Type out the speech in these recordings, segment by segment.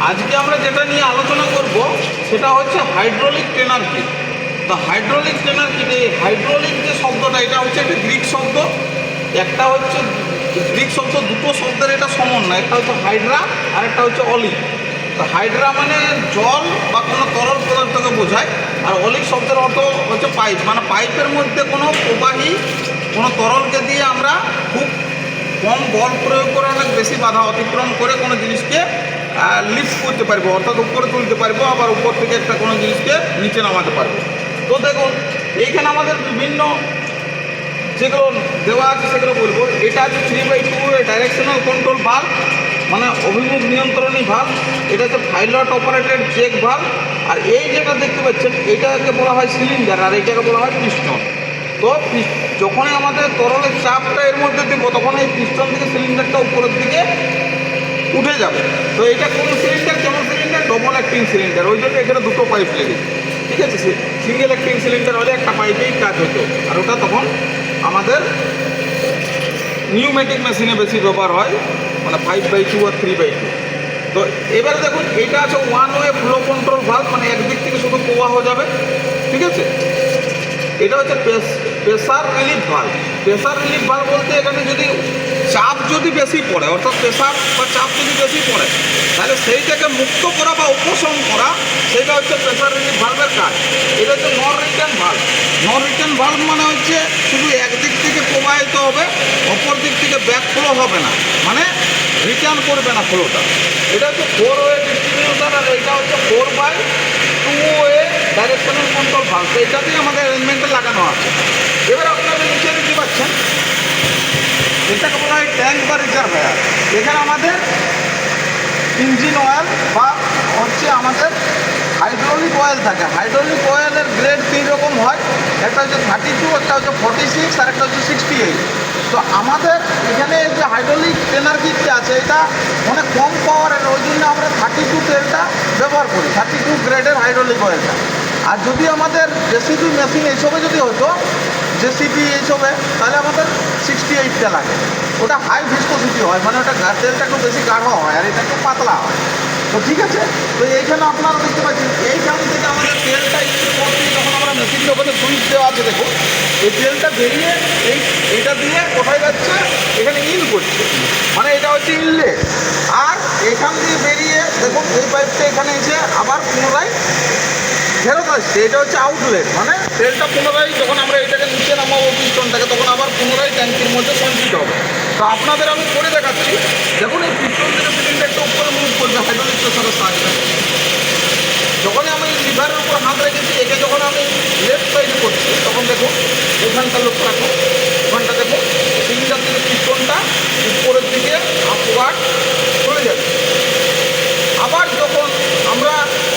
আজকে আমরা যেটা নিয়ে আলোচনা করব সেটা হচ্ছে হাইড্রোলিক ট্রেনার কিট। তো হাইড্রোলিক ট্রেনার কিট, এই হাইড্রোলিক যে শব্দটা, এটা হচ্ছে একটা গ্রিক শব্দ। একটা হচ্ছে গ্রিক শব্দ, দুটো শব্দের এটা সমন্বয়, একটা হচ্ছে হাইড্রা আর একটা হচ্ছে অলিক। তো হাইড্রা মানে জল বা কোনো তরল পদার্থকে বোঝায়, আর অলিক শব্দের অর্থ হচ্ছে পাইপ, মানে পাইপের মধ্যে কোনো প্রবাহী কোনো তরলকে দিয়ে আমরা খুব কম বল প্রয়োগ করে অনেক বেশি বাধা অতিক্রম করে কোনো জিনিসকে লিফট করতে পারবো, অর্থাৎ উপরে তুলতে পারবো, আবার উপর থেকে একটা কোনো জিনিসকে নিচে নামাতে পারবো। তো দেখুন এইখানে আমাদের বিভিন্ন যেগুলো দেওয়া আছে সেগুলো বলবো। এটা আছে 3/2 ডাইরেকশনাল কন্ট্রোল ভাল্ব, মানে অভিমুখ নিয়ন্ত্রণী ভাল্ব। এটা হচ্ছে পাইলট অপারেটেড চেক ভাল্ব। আর এই যেটা দেখতে পাচ্ছেন এটাকে বলা হয় সিলিন্ডার, আর এইটাকে বলা হয় পিস্টন। তো যখনই আমাদের তরলের চাপটা এর মধ্যে দেবো তখন এই পিস্টন থেকে সিলিন্ডারটা উপরের দিকে উঠে যাবে। তো এটা কোন সিলিন্ডার, কেমন সিলিন্ডার? Double acting cylinder. ওই জন্য এখানে দুটো পাইপ লেগেছে, ঠিক আছে। সিঙ্গেল অ্যাক্টিং সিলিন্ডার হলে একটা পাইপেই কাজ হতো, আর ওটা তখন আমাদের নিউমেটিক মেশিনে বেশি ব্যবহার হয়, মানে 5/2 আর 3/2। তো এবার দেখুন এটা আছে one way flow control valve, মানে একদিক থেকে শুধু প্রবাহ যাবে, ঠিক আছে। এটা হচ্ছে pressure relief valve. Pressure relief valve বলতে এখানে যদি চাপ যদি বেশি পড়ে, অর্থাৎ প্রেসার বা চাপ যদি বেশি পড়ে, তাহলে সেইটাকে মুক্ত করা বা উপশম করা, সেটা হচ্ছে প্রেসার রিলিফ ভাল্বের কাজ। এটা হচ্ছে নন রিটার্ন ভাল্ব। নন রিটার্ন ভাল্ব মানে হচ্ছে শুধু একদিক থেকে প্রবাহিত হবে, অপর দিক থেকে ব্যাক ফ্লো হবে না, মানে রিটার্ন করবে না ফ্লোটা। এটা হচ্ছে 4 ওয়ে ডিস্ট্রিবিউটার, আর এটা হচ্ছে 4/2 ওয়ে ডাইরেকশনাল কন্ট্রোল ভাল্ব। তো এটাতেই আমাদের অ্যারেঞ্জমেন্টে লাগানো আছে। এবার আপনারা নিচে দেখতে পাচ্ছেন এটাকে বলা হয় ট্যাঙ্ক বা রিজার্ভায়ার। এখানে আমাদের ইঞ্জিন অয়েল বা হচ্ছে আমাদের হাইড্রোলিক অয়েল থাকে। হাইড্রোলিক অয়েলের গ্রেড 3 রকম হয়, একটা হচ্ছে 32, একটা হচ্ছে 46, আর একটা হচ্ছে 68। তো আমাদের এখানে যে হাইড্রোলিক ট্রেনার কিটটা আছে এটা অনেক কম পাওয়ারের, ওই জন্য আমরা 32 তেলটা ব্যবহার করি, 32 গ্রেডের হাইড্রোলিক অয়েলটা। আর যদি আমাদের জেসিবি মেশিন এইসবে যদি হতো, জেসিবি এইসবে, তাহলে আমাদের 68টা লাগে। ওটা হাই ভিসকোসিটি হয়, মানে ওটা তেলটা একটু বেশি গাঢ় হয়, আর এটা একটু পাতলা হয়। তো ঠিক আছে, তো এইখানে আপনারা দেখতে পাচ্ছেন এইখান থেকে আমাদের তেলটা একটু করতে, যখন আমরা মেশিনের ওখানে সুইচ দেওয়া আছে দেখুন, এই তেলটা বেরিয়ে এইটা দিয়ে কোথায় যাচ্ছে, এখানে ইন করছে, মানে এটা হচ্ছে ইনলেট। আর এখান দিয়ে বেরিয়ে দেখুন এই পাইপটা এখানে এসে আবার পুনরায় ফেরত আসছে, এটা হচ্ছে আউটলেট। মানে তেলটা পুনরায় যখন আমরা এটাকে নিচে নামাবো পিস্টনটাকে, তখন আবার পুনরায় ট্যাঙ্কির মধ্যে সঞ্চিত হবে। তো আপনাদের আমি করে দেখাচ্ছি। দেখুন এই পিস্টন থেকে সিলিন্ডারটা উপরে মুভ করবে হাইড্রোলিক প্রেসারের সাহায্যে। যখনই আমি লিভারের উপর হাত রেখেছি, একে যখন আমি লেফট সাইডে করছি, তখন দেখুন এখানটা লক্ষ্য রাখুন, ওখানটা দেখুন সিলিন্ডার থেকে পিস্টনটা উপরের দিকে আপওয়ার্ড চলে যাবে। আবার যখন আমরা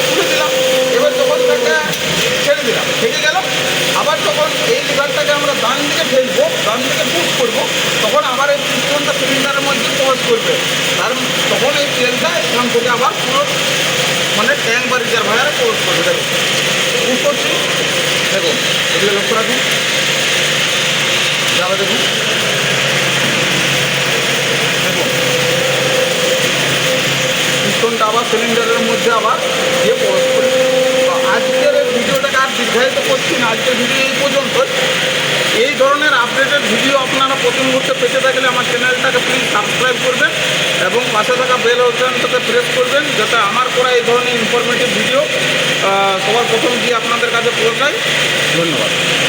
তুলে দিলাম, এবার যখন তাকে ছেড়ে দিলাম, থেকে গেল। আবার যখন এই লিভারটাকে আমরা ডান দিকে ফেলবো, ডান দিকে পুশ করবো, তখন আবার এই পিস্টনটা সিলিন্ডারের মধ্যে প্রবেশ করবে। তখন এই তেলটা এখান থেকে আবার পুরো মানে ট্যাঙ্ক বা রিজার্ভায়ারে প্রবেশ করবে। দেখুন পুশ করছি, দেখুন এগুলো লক্ষ্য রাখুন, যাবে দেখুন, দেখুন পিস্টনটা আবার সিলিন্ডারের মধ্যে আবার গিয়ে প্রবেশ করবে। তো আজকের এই ভিডিওটাকে আর দীর্ঘায়িত করছি না, আজকের ভিডিও এই পর্যন্ত। এই ধরনের আপডেটেড ভিডিও আপনারা প্রতি মুহূর্তে পেতে থাকলে আমার চ্যানেলটাকে প্লিজ সাবস্ক্রাইব করবেন এবং পাশে থাকা বেল আইকনটাতে প্রেস করবেন, যাতে আমার করা এই ধরনের ইনফরমেটিভ ভিডিও সবার প্রথম গিয়ে আপনাদের কাছে পৌঁছায়। ধন্যবাদ।